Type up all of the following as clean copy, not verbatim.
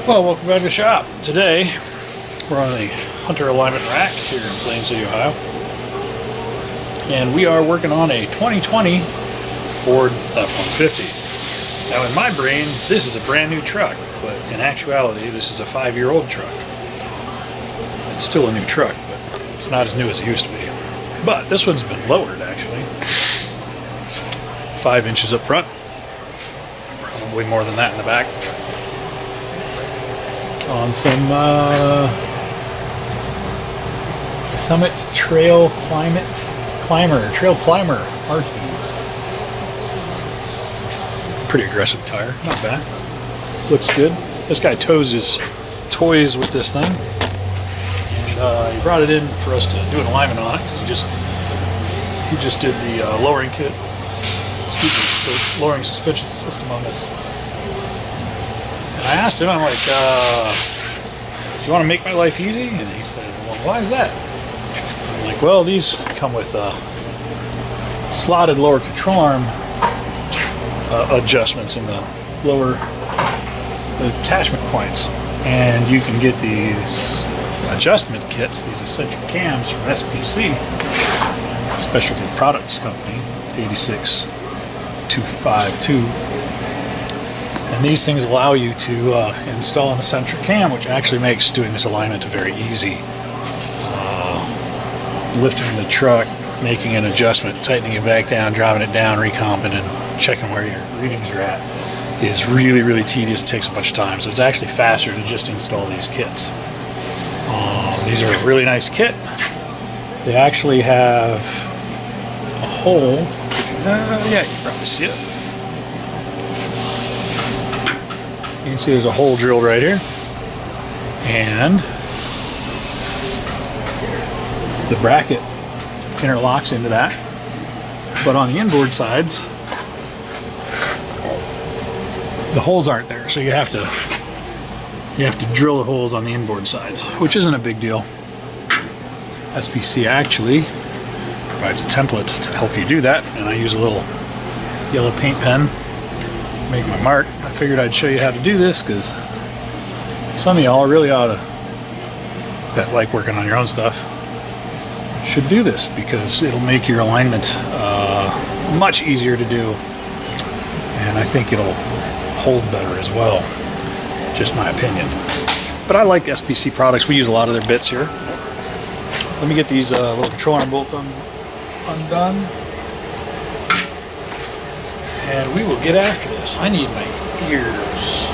Well, welcome back to the shop. Today, we're on the Hunter alignment rack here in Plain City, Ohio. And we are working on a 2020 Ford F150. Now in my brain, this is a brand new truck, but in actuality, this is a 5-year-old truck. It's still a new truck, but it's not as new as it used to be. But this one's been lowered, actually. 5 inches up front. Probably more than that in the back. On some Summit Trail Climber RTs. Pretty aggressive tire, not bad. Looks good. This guy tows his toys with this thing, and he brought it in for us to do an alignment on it because he just did the lowering kit. Excuse me, the lowering suspension system on this. And I asked him, I'm like, do you want to make my life easy? And he said, well, why is that? I'm like, well, these come with slotted lower control arm adjustments in the lower attachment points. And you can get these adjustment kits, these eccentric cams from SPC, Specialty Products Company, 86252. And these things allow you to install an eccentric cam, which actually makes doing this alignment very easy. Lifting the truck, making an adjustment, tightening it back down, dropping it down, recomping, and checking where your readings are at is really, really tedious. It takes a bunch of time. So it's actually faster to just install these kits. These are a really nice kit. They actually have a hole. Yeah, you can probably see it. You can see there's a hole drilled right here, and the bracket interlocks into that. But on the inboard sides, the holes aren't there, so you have to drill the holes on the inboard sides, which isn't a big deal. SPC actually provides a template to help you do that, and I use a little yellow paint pen. Make my mark. I figured I'd show you how to do this because some of y'all really that like working on your own stuff should do this because it'll make your alignment much easier to do, and I think it'll hold better as well. Just my opinion. But I like SPC products. We use a lot of their bits here. Let me get these little control arm bolts undone. And we will get after this. I need my ears.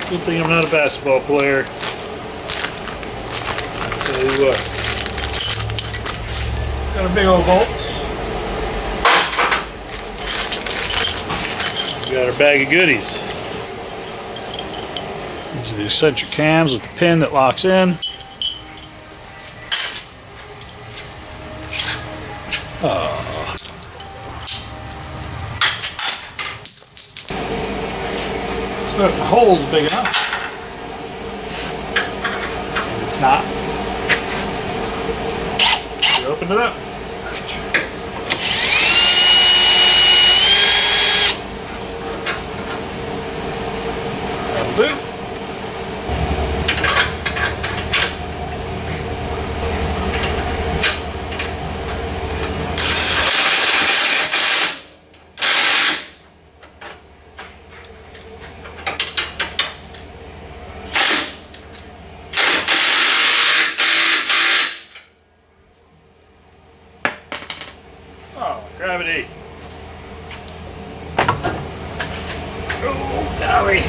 Good thing I'm not a basketball player. I'll tell you what. Got a big old bolts. We got our bag of goodies. These are the eccentric cams with the pin that locks in. So if the hole's big enough, and it's not, you open it up. That'll do. Gravity. Oh, golly.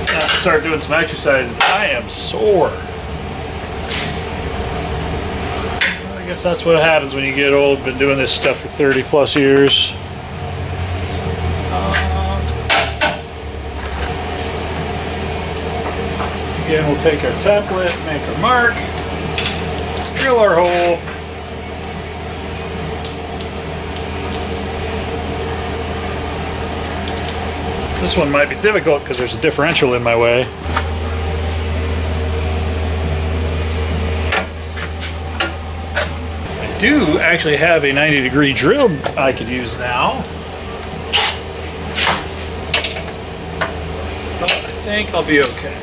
Now start doing some exercises. I am sore. I guess that's what happens when you get old. Been doing this stuff for 30 plus years. Again, we'll take our template, make our mark, drill our hole. This one might be difficult because there's a differential in my way. I do actually have a 90-degree drill I could use now. But I think I'll be okay.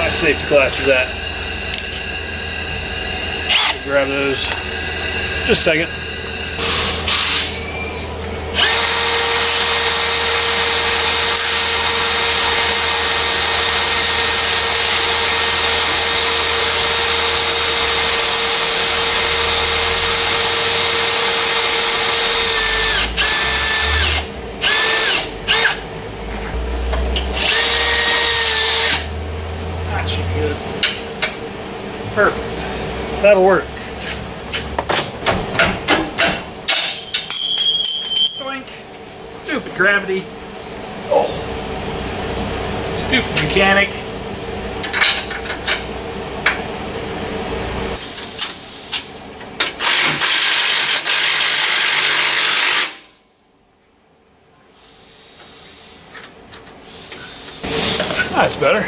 Safety glasses at. Grab those. Just a second. Perfect. That'll work. Doink. Stupid gravity. Oh. Stupid mechanic. That's better.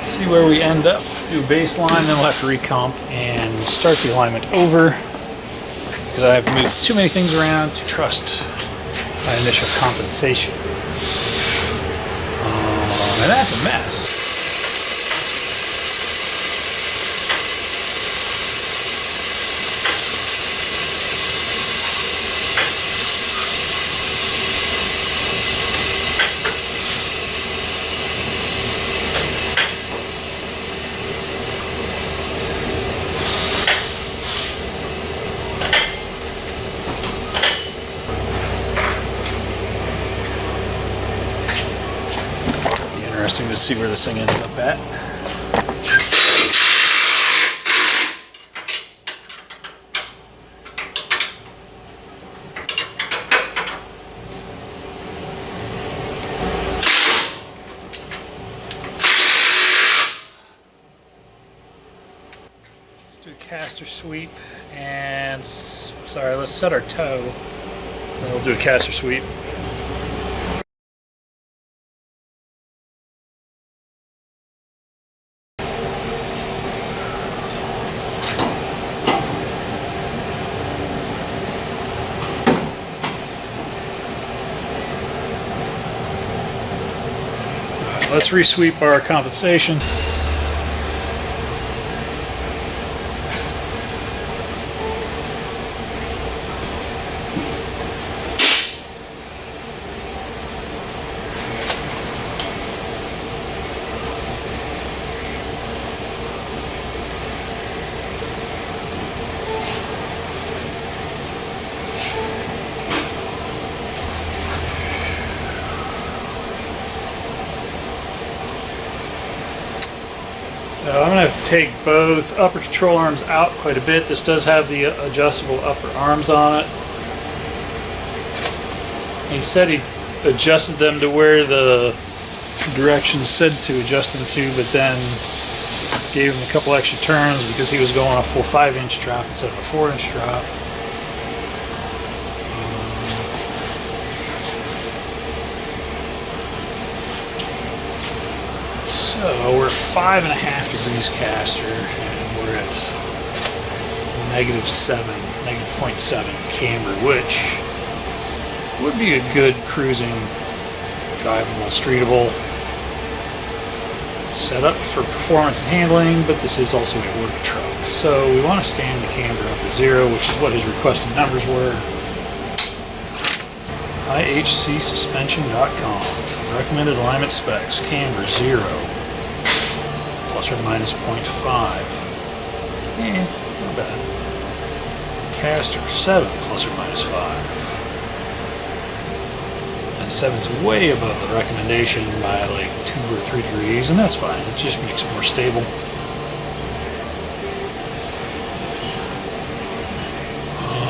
See where we end up. Do a baseline, then we'll have to recomp and start the alignment over because I have moved too many things around to trust my initial compensation. And that's a mess. Interesting to see where this thing ends up at. Let's do a caster sweep and sorry, let's set our toe. Then we'll do a caster sweep. Let's resweep our compensation. So I'm going to have to take both upper control arms out quite a bit. This does have the adjustable upper arms on it. He said he adjusted them to where the directions said to adjust them to, but then gave him a couple extra turns because he was going a full 5-inch drop instead of a 4-inch drop. So we're 5.5 degrees caster, and we're at -0.7 camber, which would be a good cruising, drivable, streetable Set up for performance and handling, but this is also a work truck. So we want to stand the camber up to 0, which is what his requested numbers were. ihcsuspension.com. Recommended alignment specs: camber 0, plus or minus 0.5. Not bad. Caster 7, plus or minus 5. And 7's way above the recommendation by like 2 or 3 degrees, and that's fine. It just makes it more stable. So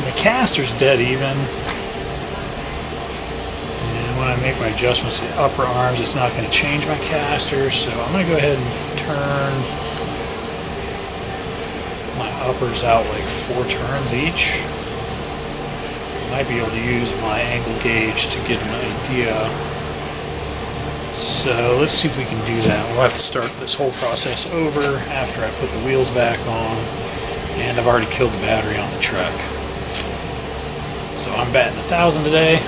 my caster's dead even. And when I make my adjustments to the upper arms, it's not going to change my caster, so I'm going to go ahead and turn my uppers out like 4 turns each. Might be able to use my angle gauge to get an idea. So let's see if we can do that. We'll have to start this whole process over after I put the wheels back on, and I've already killed the battery on the truck. So I'm batting 1,000 today,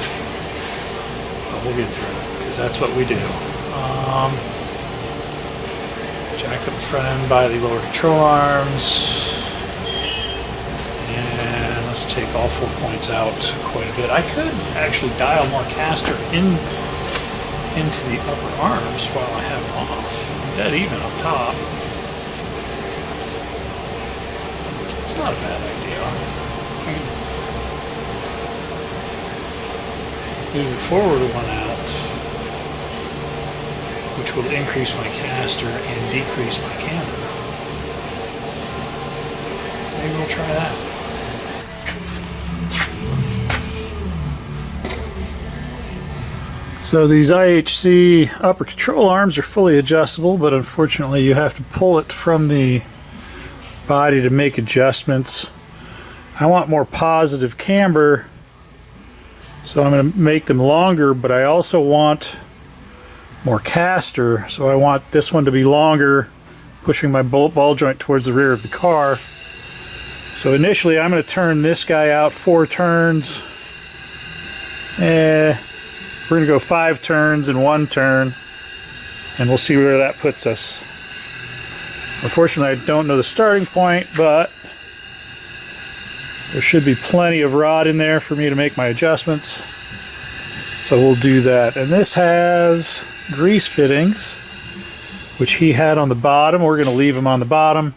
but we'll get through it because that's what we do. Jack up the front end by the lower control arms. Let's take all 4 points out quite a bit. I could actually dial more caster into the upper arms while I have them off. I'm dead even up top. It's not a bad idea. Move the forward one out, which will increase my caster and decrease my camber. Maybe we'll try that. So these IHC upper control arms are fully adjustable, but unfortunately you have to pull it from the body to make adjustments. I want more positive camber, so I'm going to make them longer, but I also want more caster, so I want this one to be longer, pushing my ball joint towards the rear of the car. So initially I'm going to turn this guy out 4 turns. We're going to go 5 turns and 1 turn, and we'll see where that puts us. Unfortunately, I don't know the starting point, but there should be plenty of rod in there for me to make my adjustments. So we'll do that. And this has grease fittings, which he had on the bottom. We're going to leave them on the bottom.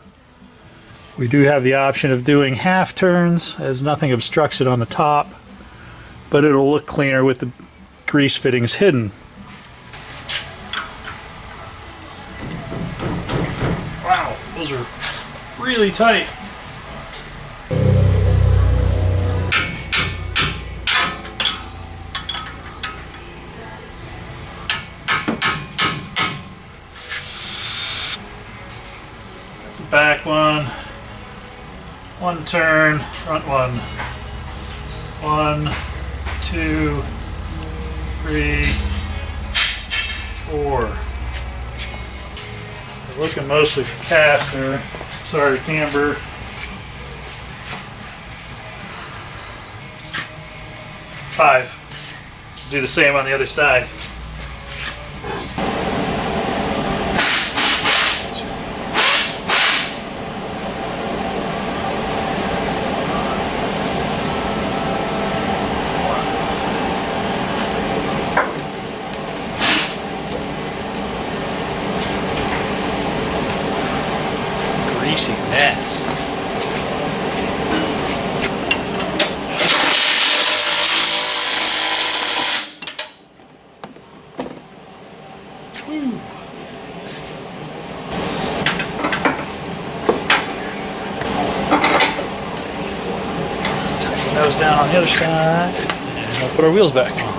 We do have the option of doing half turns, as nothing obstructs it on the top, but it'll look cleaner with the grease fittings hidden. Wow, those are really tight. That's the back one. 1 turn, front one. 1, 2, 3, 4. We're looking mostly for caster. Sorry, camber. 5. Do the same on the other side. Greasy mess. Woo. Tighten those down on the other side, and we'll put our wheels back on.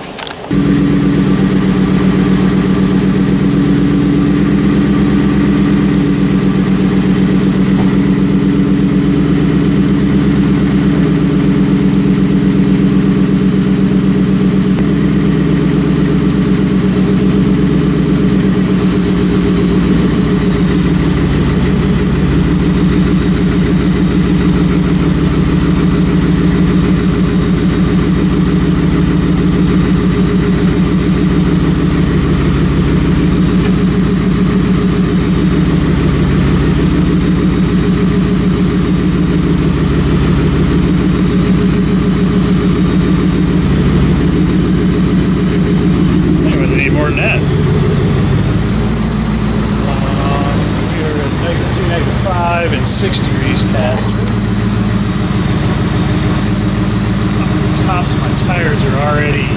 already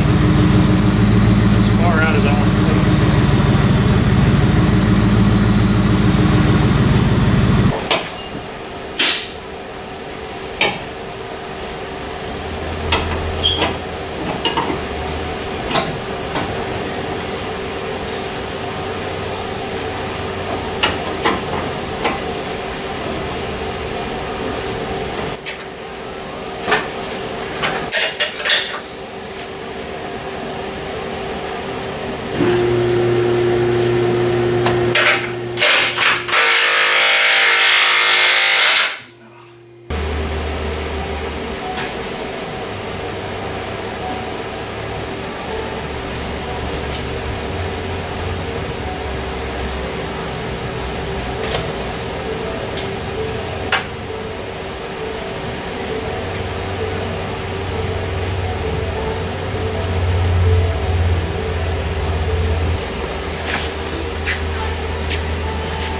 as far out as I want to put it.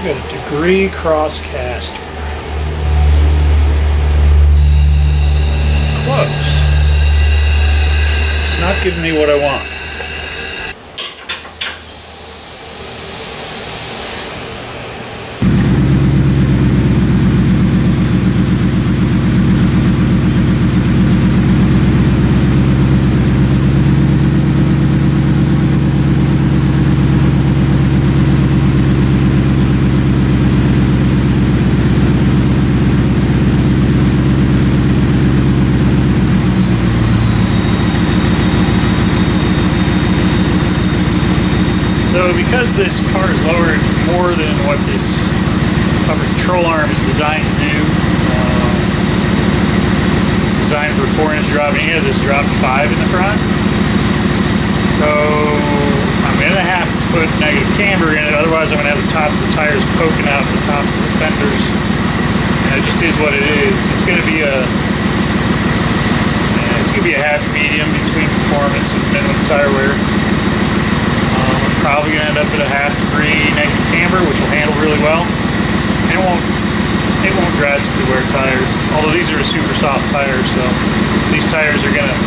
Got a degree cross caster. Close. It's not giving me what I want. So because this car is lowered more than what this upper control arm is designed to do, it's designed for a 4-inch drop, and he has this drop 5 in the front. So I'm going to have to put negative camber in it, otherwise I'm going to have the tops of the tires poking out the tops of the fenders. And it just is what it is. It's going to be a happy medium between performance and minimum tire wear. Probably going to end up at a 1/2 degree negative camber, which will handle really well, and it won't drastically wear tires. Although these are a super soft tires, so these tires are going to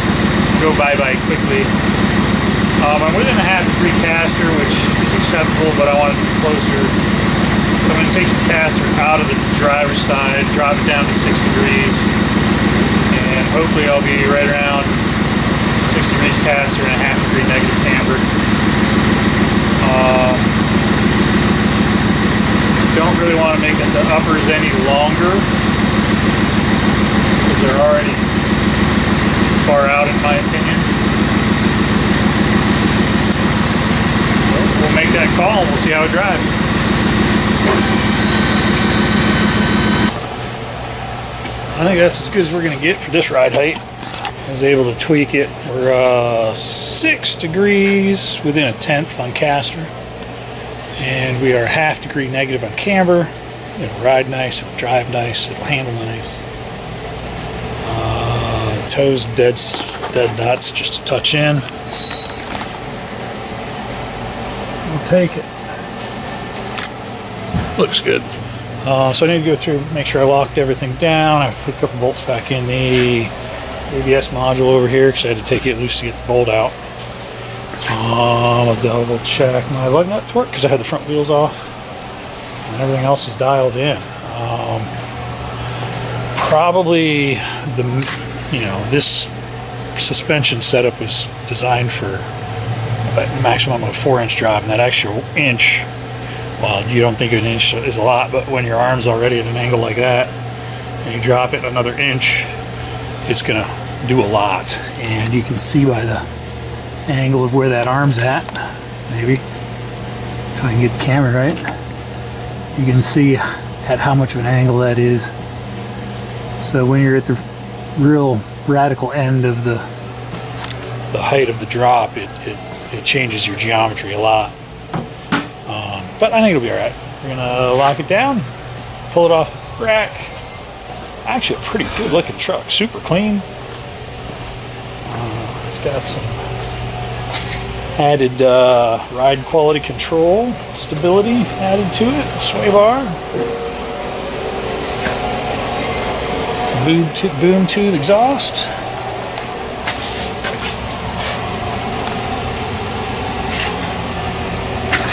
go bye-bye quickly. I'm within a 1/2 degree caster, which is acceptable, but I want it to be closer. So I'm going to take some caster out of the driver's side, drop it down to 6 degrees, and hopefully I'll be right around 6 degrees caster and a 1/2 degree negative camber. Don't really want to make the uppers any longer because they're already far out in my opinion. So we'll make that call and we'll see how it drives. I think that's as good as we're going to get for this ride height. I was able to tweak it. We're 6 degrees within a 1/10 on caster, and we are 1/2 degree negative on camber. It'll ride nice, it'll drive nice, it'll handle nice. Toes dead nuts, just a touch in. We'll take it. Looks good. So I need to go through, make sure I locked everything down. I put a couple bolts back in the ABS module over here because I had to take it loose to get the bolt out. I'll double check my lug nut torque because I had the front wheels off, and everything else is dialed in. Probably this suspension setup was designed for a maximum of a 4-inch drop, and that extra inch, well, you don't think an inch is a lot, but when your arm's already at an angle like that and you drop it another inch, it's gonna do a lot. And you can see by the angle of where that arm's at, maybe if I can get the camera right, you can see at how much of an angle that is. So when you're at the real radical end of the height of the drop, it changes your geometry a lot. But I think it'll be all right. We're gonna lock it down, pull it off the rack. Actually, a pretty good looking truck, super clean. It's got some added ride quality control, stability added to it, sway bar. Some boom tube exhaust.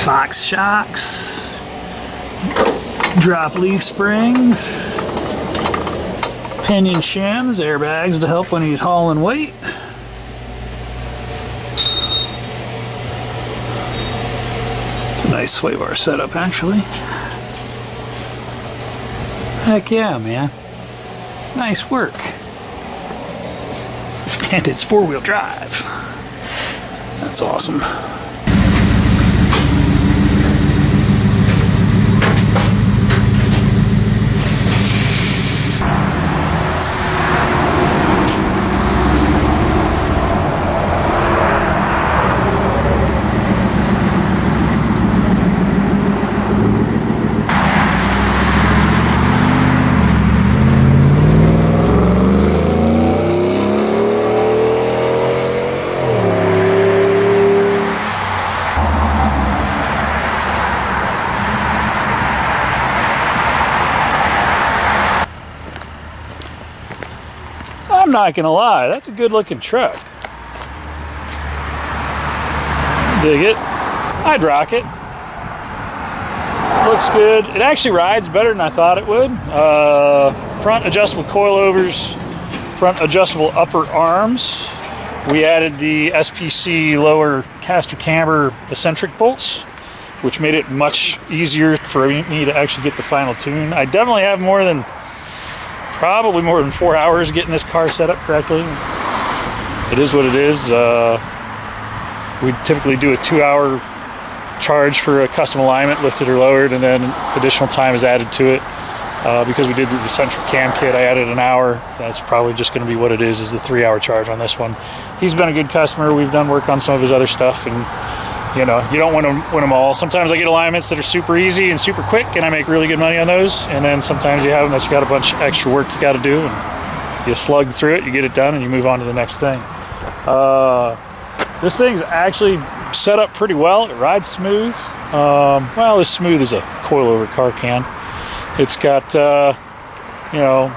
Fox shocks, drop leaf springs, pinion shims, airbags to help when he's hauling weight. It's a nice sway bar setup, actually. Heck yeah, man. Nice work. And it's 4-wheel drive. That's awesome. I'm not gonna lie, that's a good looking truck. Dig it. I'd rock it. Looks good. It actually rides better than I thought it would. Front adjustable coilovers, front adjustable upper arms. We added the SPC lower caster camber eccentric bolts, which made it much easier for me to actually get the final tune. I definitely have probably more than 4 hours getting this car set up correctly. It is what it is. We typically do a 2-hour charge for a custom alignment, lifted or lowered, and then additional time is added to it. Because we did the eccentric cam kit, I added an hour. That's probably just going to be what it is the 3-hour charge on this one. He's been a good customer. We've done work on some of his other stuff, and you know, you don't win them all. Sometimes I get alignments that are super easy and super quick, and I make really good money on those. And then sometimes you have them that you got a bunch of extra work you got to do, and you slug through it, you get it done, and you move on to the next thing. This thing's actually set up pretty well. It rides smooth. Well, as smooth as a coilover car can. It's got, you know,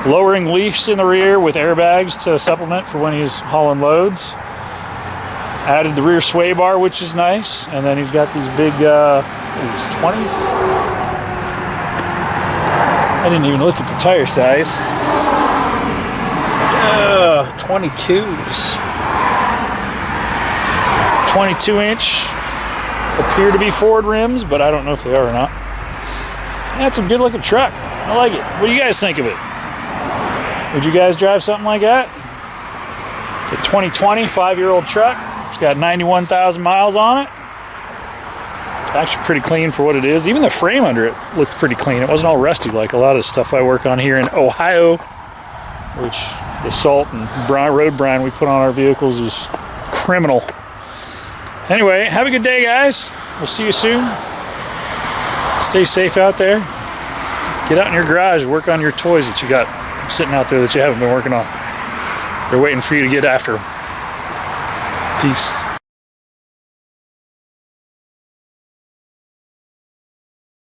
lowering leafs in the rear with airbags to supplement for when he's hauling loads. Added the rear sway bar, which is nice, and then he's got these big 20s. I didn't even look at the tire size. 22s. 22-inch. Appear to be Ford rims, but I don't know if they are or not. That's a good-looking truck. I like it. What do you guys think of it? Would you guys drive something like that? It's a 2020 5-year-old truck. It's got 91,000 miles on it. It's actually pretty clean for what it is. Even the frame under it looked pretty clean. It wasn't all rusty like a lot of the stuff I work on here in Ohio, which the salt and road brine we put on our vehicles is criminal. Anyway, have a good day, guys. We'll see you soon. Stay safe out there. Get out in your garage, work on your toys that you got sitting out there that you haven't been working on. They're waiting for you to get after them. Peace.